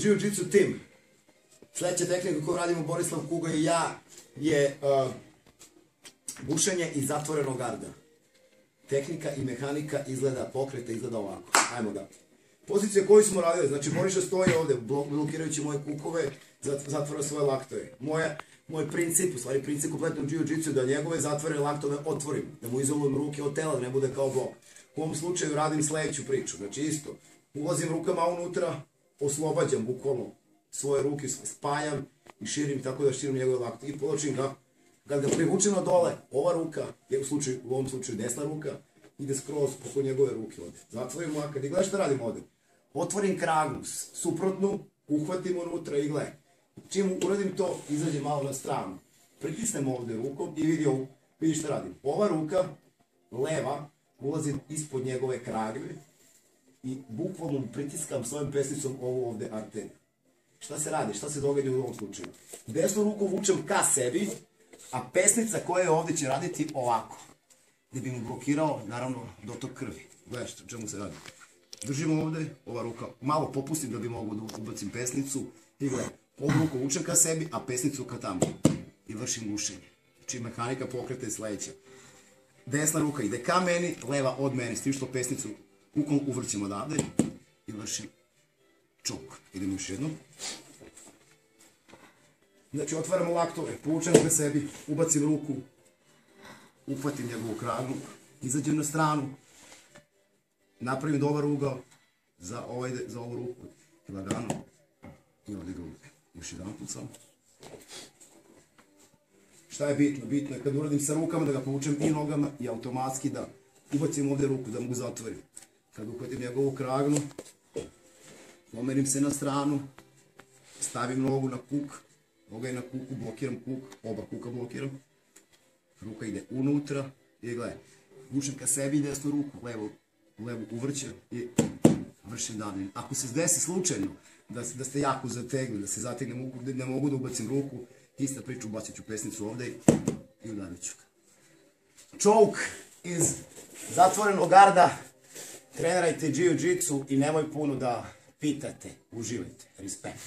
Jiu-Jitsu tim. Sljedeća tehnika koju radimo Borislav Kuga i ja je bušenje iz zatvorenog garda. Tehnika i mehanika izgleda, pokreta izgleda ovako. Ajmo da. Pozicije koju smo radili, znači Boriša stoji ovdje blokirajući moje kukove, zatvora svoje laktove. Moj princip, u stvari princip kompletnog Jiu-Jitsu, da njegove zatvorene laktove otvorim, da mu izolujem ruke od tela, da ne bude kao blok. U ovom slučaju radim sljedeću priču, znači isto, ulazim rukama unutra, oslobađam bukvalno svoje ruke, spajam i širim tako da širim njegove laktove i poločim ga. Kad ga privučem na dole, ova ruka, u ovom slučaju desna ruka, ide skroz oko njegove ruke ovdje. Zatvorim lakat i gledaj šta radim ovdje. Otvorim kragu, suprotnu, uhvatim unutra i gledaj. Čim uradim to, izađem malo na stranu. Pritisnem ovdje rukom i vidi šta radim. Ova ruka, leva, ulazi ispod njegove kragve i bukvalno pritiskam svojom pesnicom ovu ovdje arteriju. Šta se radi? Šta se događa u ovom slučaju? Desnu ruku vučem ka sebi, a pesnica koja je ovdje će raditi ovako. Da bi mu blokirao, naravno, dotok krvi. Gledaj čemu se radi. Držim ovdje, ova ruka, malo popustim da bi mogu da ubacim pesnicu. I gledaj, ovu ruku vučem ka sebi, a pesnicu ka tamo. I vršim gušenje. Znači mehanika pokreta je sljedeća. Desna ruka ide ka meni, leva od meni, s tim što pesnicu uvrćem odavde i vršim čok. Idemo još jednom. Znači otvaramo laktove, povučem ga sebi, ubacim ruku, uhvatim njegovu kragu, izađem na stranu, napravim dobar ugao za ovu ruku i lagano i ovdje ga uzmem. Još jedan put samo. Šta je bitno? Bitno je kad uradim sa rukama da ga povučem i nogama i automatski da ubacim ovdje ruku, da mogu zatvorim. Kad uhvatim njegovu kragnu, pomerim se na stranu, stavim nogu na kuk, noga je na kuku, blokiram kuk, oba kuka blokiram. Ruka ide unutra i gledaj, vučem ka sebi desnu ruku, levu uvrćem i vršim davljenje. Ako se desi slučajno da ste jako zategli, da se zategne, ne mogu da ubacim ruku, ista priča, ubacit ću pesnicu ovdje i udarit ću ga. Choke iz zatvorenog garda, trenirajte Jiu-Jitsu i nemoj puno da pitate, uživajte, respekt.